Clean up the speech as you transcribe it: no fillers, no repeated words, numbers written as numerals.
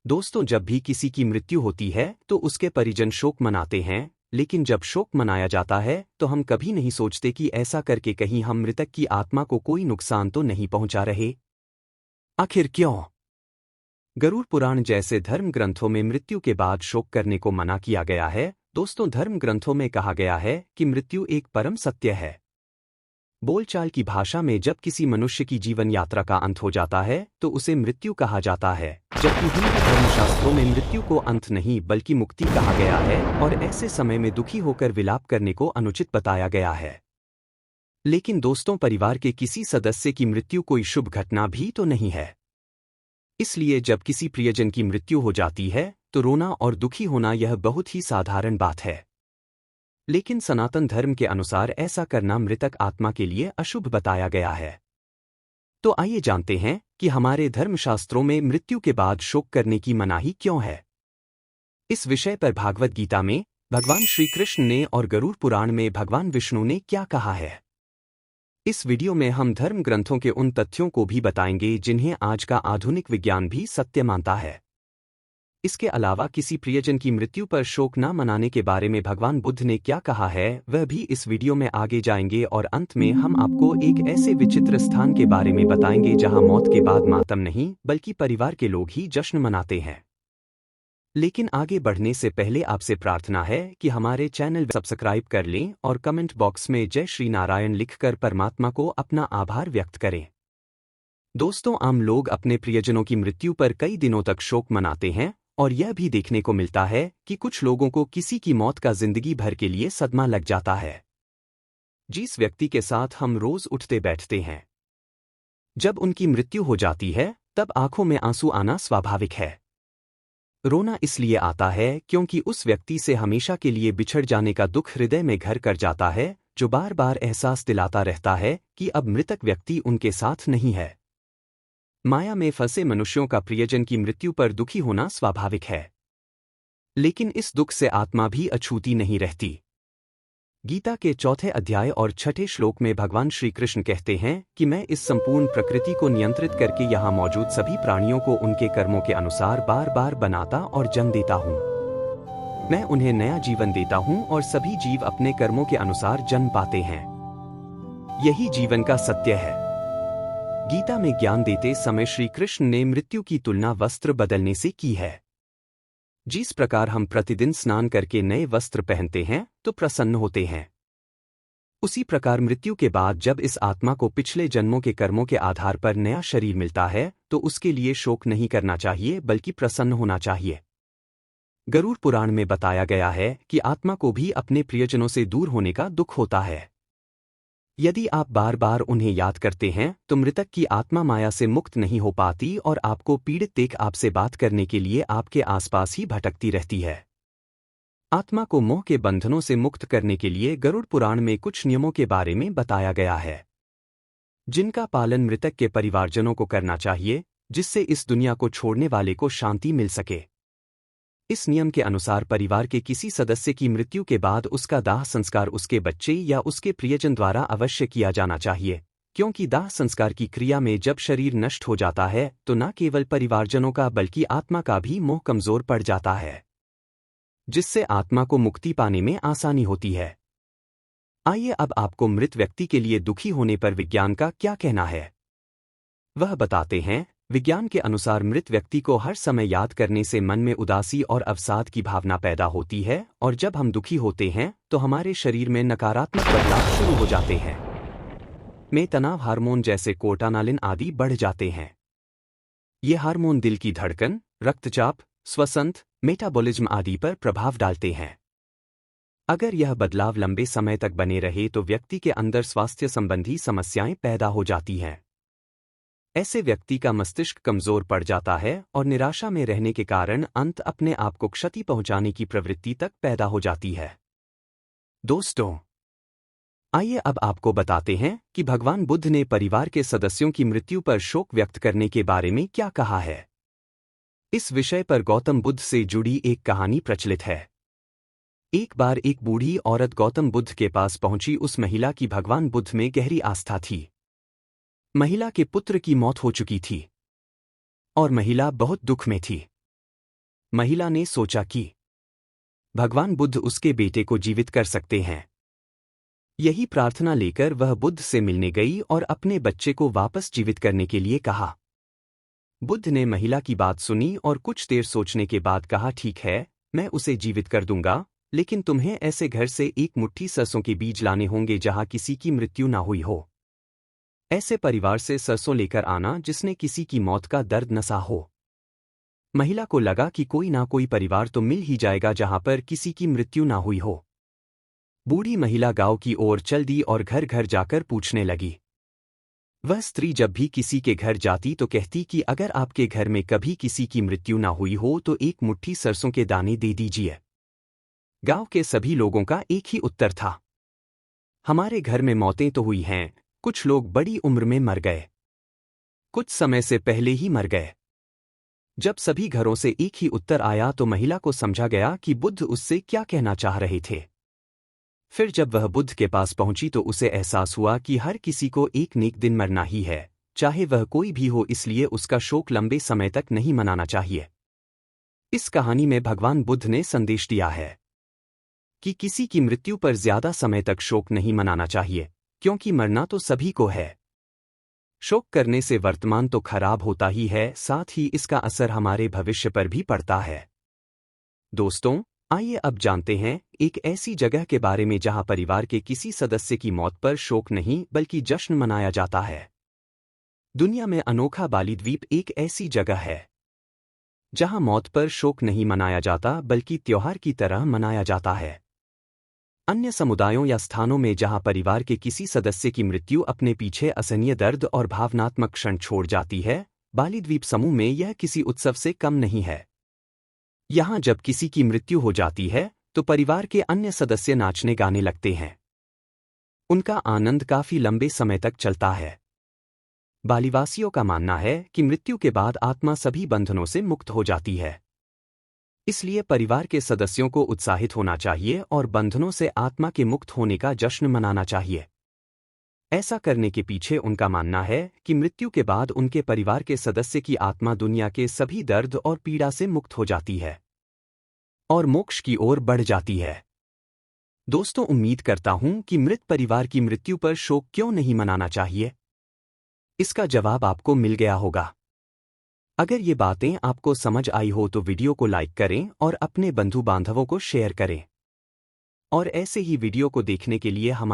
दोस्तों, जब भी किसी की मृत्यु होती है तो उसके परिजन शोक मनाते हैं, लेकिन जब शोक मनाया जाता है तो हम कभी नहीं सोचते कि ऐसा करके कहीं हम मृतक की आत्मा को कोई नुकसान तो नहीं पहुंचा रहे। आखिर क्यों? गरुड़ पुराण जैसे धर्म ग्रंथों में मृत्यु के बाद शोक करने को मना किया गया है। दोस्तों, धर्म ग्रंथों में कहा गया है कि मृत्यु एक परम सत्य है। बोलचाल की भाषा में जब किसी मनुष्य की जीवन यात्रा का अंत हो जाता है तो उसे मृत्यु कहा जाता है, जबकि हिंदू धर्मशास्त्रों में मृत्यु को अंत नहीं बल्कि मुक्ति कहा गया है और ऐसे समय में दुखी होकर विलाप करने को अनुचित बताया गया है। लेकिन दोस्तों, परिवार के किसी सदस्य की मृत्यु कोई शुभ घटना भी तो नहीं है। इसलिए जब किसी प्रियजन की मृत्यु हो जाती है तो रोना और दुखी होना यह बहुत ही साधारण बात है। लेकिन सनातन धर्म के अनुसार ऐसा करना मृतक आत्मा के लिए अशुभ बताया गया है। तो आइए जानते हैं कि हमारे धर्मशास्त्रों में मृत्यु के बाद शोक करने की मनाही क्यों है। इस विषय पर भागवत गीता में भगवान श्री कृष्ण ने और गरुड़ पुराण में भगवान विष्णु ने क्या कहा है। इस वीडियो में हम धर्म ग्रंथों के उन तथ्यों को भी बताएंगे जिन्हें आज का आधुनिक विज्ञान भी सत्य मानता है। इसके अलावा किसी प्रियजन की मृत्यु पर शोक न मनाने के बारे में भगवान बुद्ध ने क्या कहा है वह भी इस वीडियो में आगे जाएंगे और अंत में हम आपको एक ऐसे विचित्र स्थान के बारे में बताएंगे जहां मौत के बाद मातम नहीं बल्कि परिवार के लोग ही जश्न मनाते हैं। लेकिन आगे बढ़ने से पहले आपसे प्रार्थना है कि हमारे चैनल सब्सक्राइब कर लें और कमेंट बॉक्स में जय श्री नारायण लिखकर परमात्मा को अपना आभार व्यक्त करें। दोस्तों, आम लोग अपने प्रियजनों की मृत्यु पर कई दिनों तक शोक मनाते हैं और यह भी देखने को मिलता है कि कुछ लोगों को किसी की मौत का जिंदगी भर के लिए सदमा लग जाता है जिस व्यक्ति के साथ हम रोज उठते बैठते हैं। जब उनकी मृत्यु हो जाती है तब आंखों में आंसू आना स्वाभाविक है। रोना इसलिए आता है क्योंकि उस व्यक्ति से हमेशा के लिए बिछड़ जाने का दुख हृदय में घर कर जाता है, जो बार बार एहसास दिलाता रहता है कि अब मृतक व्यक्ति उनके साथ नहीं है। माया में फंसे मनुष्यों का प्रियजन की मृत्यु पर दुखी होना स्वाभाविक है, लेकिन इस दुख से आत्मा भी अछूती नहीं रहती। गीता के 4 अध्याय और 6 श्लोक में भगवान श्री कृष्ण कहते हैं कि मैं इस संपूर्ण प्रकृति को नियंत्रित करके यहाँ मौजूद सभी प्राणियों को उनके कर्मों के अनुसार बार बार बनाता और जन्म देता हूँ। मैं उन्हें नया जीवन देता हूँ और सभी जीव अपने कर्मों के अनुसार जन्म पाते हैं। यही जीवन का सत्य है। गीता में ज्ञान देते समय श्री कृष्ण ने मृत्यु की तुलना वस्त्र बदलने से की है। जिस प्रकार हम प्रतिदिन स्नान करके नए वस्त्र पहनते हैं तो प्रसन्न होते हैं, उसी प्रकार मृत्यु के बाद जब इस आत्मा को पिछले जन्मों के कर्मों के आधार पर नया शरीर मिलता है तो उसके लिए शोक नहीं करना चाहिए बल्कि प्रसन्न होना चाहिए। गरुड़ पुराण में बताया गया है कि आत्मा को भी अपने प्रियजनों से दूर होने का दुख होता है। यदि आप बार बार उन्हें याद करते हैं तो मृतक की आत्मा माया से मुक्त नहीं हो पाती और आपको पीड़ित देख आपसे बात करने के लिए आपके आसपास ही भटकती रहती है। आत्मा को मोह के बंधनों से मुक्त करने के लिए गरुड़ पुराण में कुछ नियमों के बारे में बताया गया है, जिनका पालन मृतक के परिवारजनों को करना चाहिए, जिससे इस दुनिया को छोड़ने वाले को शांति मिल सके। इस नियम के अनुसार परिवार के किसी सदस्य की मृत्यु के बाद उसका दाह संस्कार उसके बच्चे या उसके प्रियजन द्वारा अवश्य किया जाना चाहिए, क्योंकि दाह संस्कार की क्रिया में जब शरीर नष्ट हो जाता है तो न केवल परिवारजनों का बल्कि आत्मा का भी मोह कमजोर पड़ जाता है, जिससे आत्मा को मुक्ति पाने में आसानी होती है। आइए अब आपको मृत व्यक्ति के लिए दुखी होने पर विज्ञान का क्या कहना है वह बताते हैं। विज्ञान के अनुसार मृत व्यक्ति को हर समय याद करने से मन में उदासी और अवसाद की भावना पैदा होती है और जब हम दुखी होते हैं तो हमारे शरीर में नकारात्मक बदलाव शुरू हो जाते हैं। में तनाव हार्मोन जैसे कोर्टानालिन आदि बढ़ जाते हैं। ये हार्मोन दिल की धड़कन, रक्तचाप, श्वसन, मेटाबॉलिज्म आदि पर प्रभाव डालते हैं। अगर यह बदलाव लंबे समय तक बने रहे तो व्यक्ति के अंदर स्वास्थ्य संबंधी समस्याएं पैदा हो जाती हैं। ऐसे व्यक्ति का मस्तिष्क कमजोर पड़ जाता है और निराशा में रहने के कारण अंत अपने आप को क्षति पहुंचाने की प्रवृत्ति तक पैदा हो जाती है। दोस्तों, आइए अब आपको बताते हैं कि भगवान बुद्ध ने परिवार के सदस्यों की मृत्यु पर शोक व्यक्त करने के बारे में क्या कहा है। इस विषय पर गौतम बुद्ध से जुड़ी एक कहानी प्रचलित है। एक बार एक बूढ़ी औरत गौतम बुद्ध के पास पहुंची। उस महिला की भगवान बुद्ध में गहरी आस्था थी। महिला के पुत्र की मौत हो चुकी थी और महिला बहुत दुख में थी। महिला ने सोचा कि भगवान बुद्ध उसके बेटे को जीवित कर सकते हैं। यही प्रार्थना लेकर वह बुद्ध से मिलने गई और अपने बच्चे को वापस जीवित करने के लिए कहा। बुद्ध ने महिला की बात सुनी और कुछ देर सोचने के बाद कहा, ठीक है, मैं उसे जीवित कर दूंगा, लेकिन तुम्हें ऐसे घर से एक मुट्ठी सरसों के बीज लाने होंगे जहां किसी की मृत्यु ना हुई हो। ऐसे परिवार से सरसों लेकर आना जिसने किसी की मौत का दर्द न सहा हो। महिला को लगा कि कोई ना कोई परिवार तो मिल ही जाएगा जहां पर किसी की मृत्यु ना हुई हो। बूढ़ी महिला गांव की ओर चल दी और घर घर जाकर पूछने लगी। वह स्त्री जब भी किसी के घर जाती तो कहती कि अगर आपके घर में कभी किसी की मृत्यु ना हुई हो तो एक मुट्ठी सरसों के दाने दे दीजिए। गांव के सभी लोगों का एक ही उत्तर था, हमारे घर में मौतें तो हुई हैं, कुछ लोग बड़ी उम्र में मर गए, कुछ समय से पहले ही मर गए। जब सभी घरों से एक ही उत्तर आया तो महिला को समझा गया कि बुद्ध उससे क्या कहना चाह रहे थे। फिर जब वह बुद्ध के पास पहुंची तो उसे एहसास हुआ कि हर किसी को एक नेक दिन मरना ही है, चाहे वह कोई भी हो, इसलिए उसका शोक लंबे समय तक नहीं मनाना चाहिए। इस कहानी में भगवान बुद्ध ने संदेश दिया है कि किसी की मृत्यु पर ज्यादा समय तक शोक नहीं मनाना चाहिए, क्योंकि मरना तो सभी को है। शोक करने से वर्तमान तो खराब होता ही है, साथ ही इसका असर हमारे भविष्य पर भी पड़ता है। दोस्तों, आइए अब जानते हैं एक ऐसी जगह के बारे में जहां परिवार के किसी सदस्य की मौत पर शोक नहीं बल्कि जश्न मनाया जाता है। दुनिया में अनोखा बाली द्वीप एक ऐसी जगह है जहां मौत पर शोक नहीं मनाया जाता बल्कि त्योहार की तरह मनाया जाता है। अन्य समुदायों या स्थानों में जहां परिवार के किसी सदस्य की मृत्यु अपने पीछे असहनीय दर्द और भावनात्मक क्षण छोड़ जाती है, बाली द्वीप समूह में यह किसी उत्सव से कम नहीं है। यहां जब किसी की मृत्यु हो जाती है तो परिवार के अन्य सदस्य नाचने गाने लगते हैं। उनका आनंद काफी लंबे समय तक चलता है। बालीवासियों का मानना है कि मृत्यु के बाद आत्मा सभी बंधनों से मुक्त हो जाती है। इसलिए परिवार के सदस्यों को उत्साहित होना चाहिए और बंधनों से आत्मा के मुक्त होने का जश्न मनाना चाहिए। ऐसा करने के पीछे उनका मानना है कि मृत्यु के बाद उनके परिवार के सदस्य की आत्मा दुनिया के सभी दर्द और पीड़ा से मुक्त हो जाती है और मोक्ष की ओर बढ़ जाती है। दोस्तों, उम्मीद करता हूं कि मृत परिवार की मृत्यु पर शोक क्यों नहीं मनाना चाहिए, इसका जवाब आपको मिल गया होगा। अगर ये बातें आपको समझ आई हो तो वीडियो को लाइक करें और अपने बंधु बांधवों को शेयर करें। और ऐसे ही वीडियो को देखने के लिए हमारे